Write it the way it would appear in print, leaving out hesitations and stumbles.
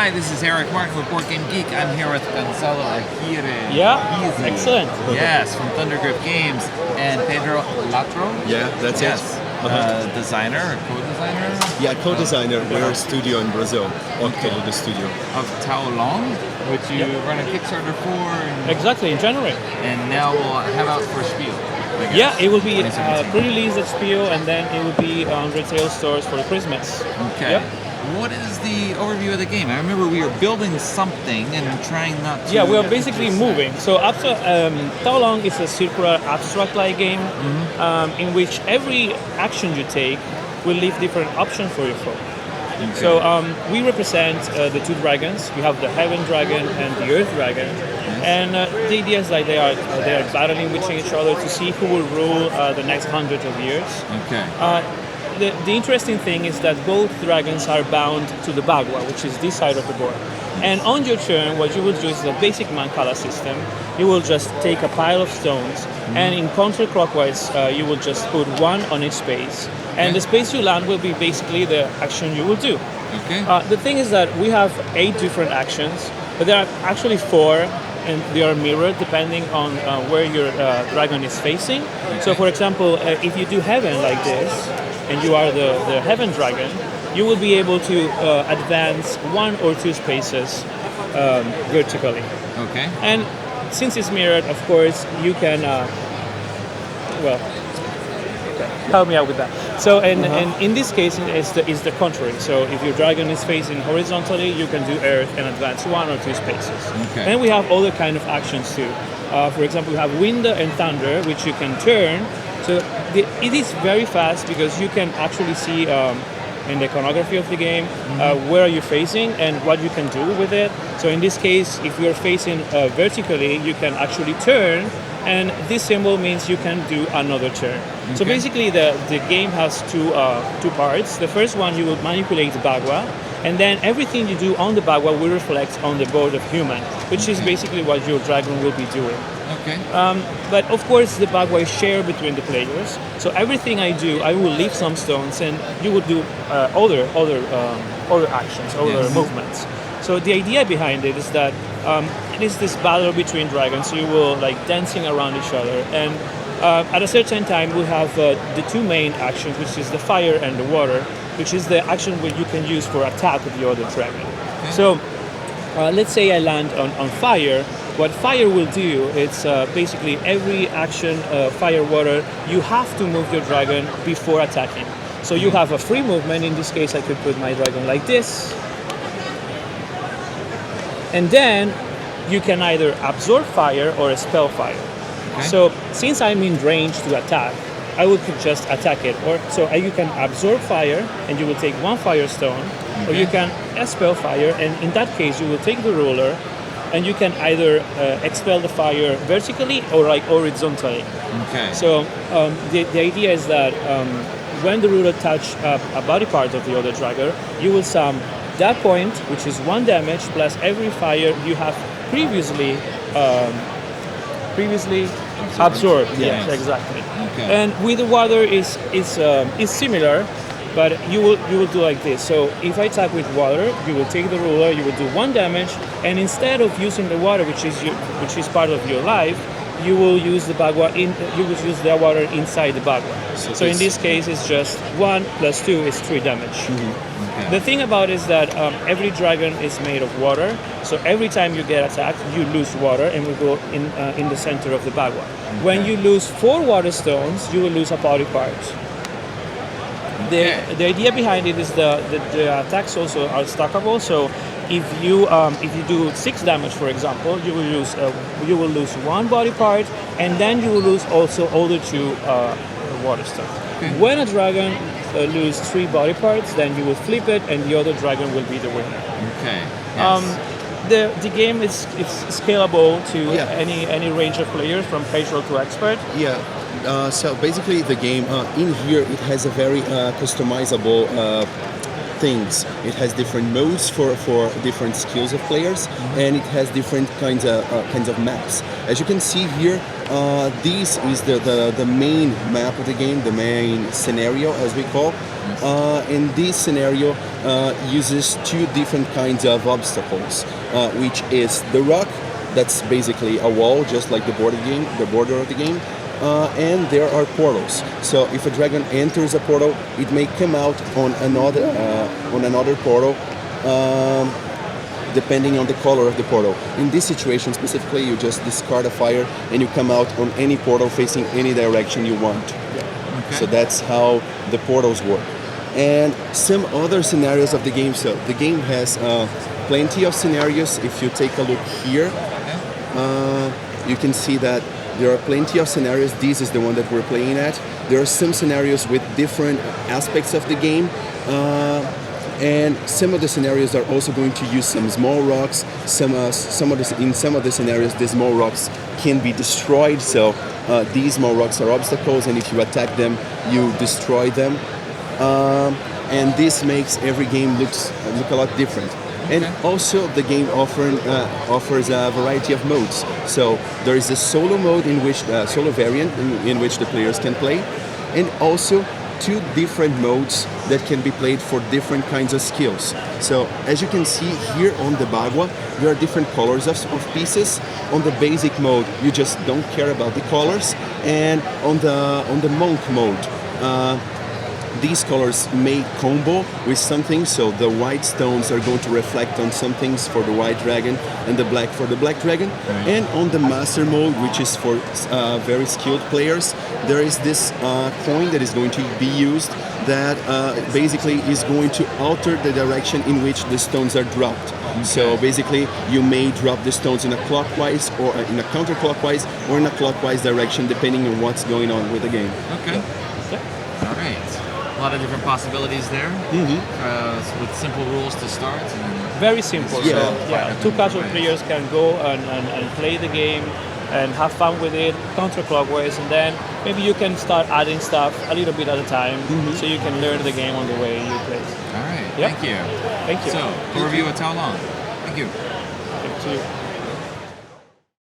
Hi, this is Eric Martin with Board Game Geek. I'm here with Gonzalo Aguirre. Yeah, Easy. excellent. Yes, from Thundergriff Games. And Pedro Latro. Yeah, that's yes. it. Designer or co-designer? Yeah, co-designer. We're a studio in Brazil. Untitled the studio. Of Tao Long, which you run a Kickstarter for. And, Exactly, in January. and now we'll have out for Spiel. I guess, Yeah, it will be 2017. pre-released at Spiel, and then it will be on retail stores for Christmas. Okay. Yep. What is the overview of the game? I remember we were building something and trying not to... Yeah, we are basically moving. So Tao Long is a circular abstract-like game in which every action you take will leave different options for your foe. Okay. So we represent the two dragons. We have the Heaven Dragon and the Earth Dragon, and the idea is that they are battling with each other to see who will rule the next hundreds of years. Okay. The interesting thing is that both dragons are bound to the Bagua, which is this side of the board. And on your turn, what you will do is the basic Mancala system. You will just take a pile of stones, and in counterclockwise, you will just put one on each space. And the space you land will be basically the action you will do. Okay. The thing is that we have 8 different actions, but there are actually 4, and they are mirrored depending on where your dragon is facing. So, for example, if you do Heaven like this, and you are the Heaven Dragon, you will be able to advance 1 or 2 spaces vertically. Okay. And since it's mirrored, of course, you can, help me out with that. So, and in this case, it's the contrary. So if your dragon is facing horizontally, you can do Earth and advance 1 or 2 spaces. Okay. And we have other kind of actions too. For example, we have Wind and Thunder, which you can turn. So it is very fast because you can actually see in the iconography of the game where are you facing and what you can do with it. So in this case, if you're facing vertically, you can actually turn, and this symbol means you can do another turn. Okay. So basically the game has two parts. The first one, you will manipulate the Bagua, and then everything you do on the Bagua will reflect on the board of human, which is basically what your dragon will be doing. Okay. But of course, the Bagua is shared between the players. So everything I do, I will leave some stones, and you will do other actions, other movements. So the idea behind it is that it is this battle between dragons. You will like dancing around each other, and at a certain time we have the 2 main actions, which is the fire and the water, which is the action where you can use for attack of the other dragon. Okay. So let's say I land on fire. What fire will do, it's basically every action, fire, water, you have to move your dragon before attacking. So you have a free movement. In this case, I could put my dragon like this. And then you can either absorb fire or expel fire. Okay. So since I'm in range to attack, I would just attack it. So you can absorb fire, and you will take 1 fire stone, or you can expel fire, and in that case, you will take the ruler, and you can either expel the fire vertically or like horizontally. Okay. So the idea is that when the ruler touch a body part of the other dragon, you will sum that point, which is 1 damage, plus every fire you have previously absorbed. Yes. Yes, exactly. Okay. And with the water is similar, but you will do like this. So if I attack with water, you will take the ruler, you will do 1 damage, and instead of using the water, which is part of your life, you will use the Bagua you will use the water inside the Bagua. So in this case, it's just 1 plus 2 is 3 damage. Okay. The thing about it is that every dragon is made of water, so every time you get attacked, you lose water, and will go in the center of the Bagua. When you lose 4 water stones, you will lose a body part. The idea behind it is the attacks also are stackable. So if you do 6 damage, for example, you will lose 1 body part, and then you will lose also other 2 water stones. Okay. When a dragon loses 3 body parts, then you will flip it, and the other dragon will be the winner. Okay. Yes. The game is scalable to Yeah. any range of players, from casual to expert. Yeah. So basically, the game in here, it has a very customizable things. It has different modes for different skills of players, and it has different kinds of maps. As you can see here, this is the main map of the game, the main scenario, as we call. And this scenario uses two different kinds of obstacles, which is the rock, that's basically a wall, just like the border of the game. And there are portals. So if a dragon enters a portal, it may come out on another portal, depending on the color of the portal. In this situation specifically, you just discard a fire and you come out on any portal facing any direction you want. Okay. So that's how the portals work. And some other scenarios of the game. So the game has plenty of scenarios. If you take a look here, you can see that there are plenty of scenarios. This is the one that we're playing at. There are some scenarios with different aspects of the game. And some of the scenarios are also going to use some small rocks. In some of the scenarios, the small rocks can be destroyed. So these small rocks are obstacles, and if you attack them, you destroy them. And this makes every game look a lot different. And also the game offers a variety of modes. So there is a solo mode solo variant in which the players can play, and also two different modes that can be played for different kinds of skills. So as you can see here on the Bagua, there are different colors of pieces. On the basic mode, you just don't care about the colors, and on the monk mode, these colors may combo with something, so the white stones are going to reflect on some things for the white dragon and the black for the black dragon. Right. And on the master mode, which is for very skilled players, there is this coin that is going to be used that basically is going to alter the direction in which the stones are dropped. Okay. So basically, you may drop the stones in a clockwise or in a counterclockwise or in a clockwise direction, depending on what's going on with the game. Okay. All right. A lot of different possibilities there, with simple rules to start. And very simple. Yeah. So two casual players can go and play the game and have fun with it counterclockwise, and then maybe you can start adding stuff a little bit at a time, so you can learn the game on the way you play. All right. Yep. Thank you. Thank you. So, overview of Tao Long. Thank you. Thank you.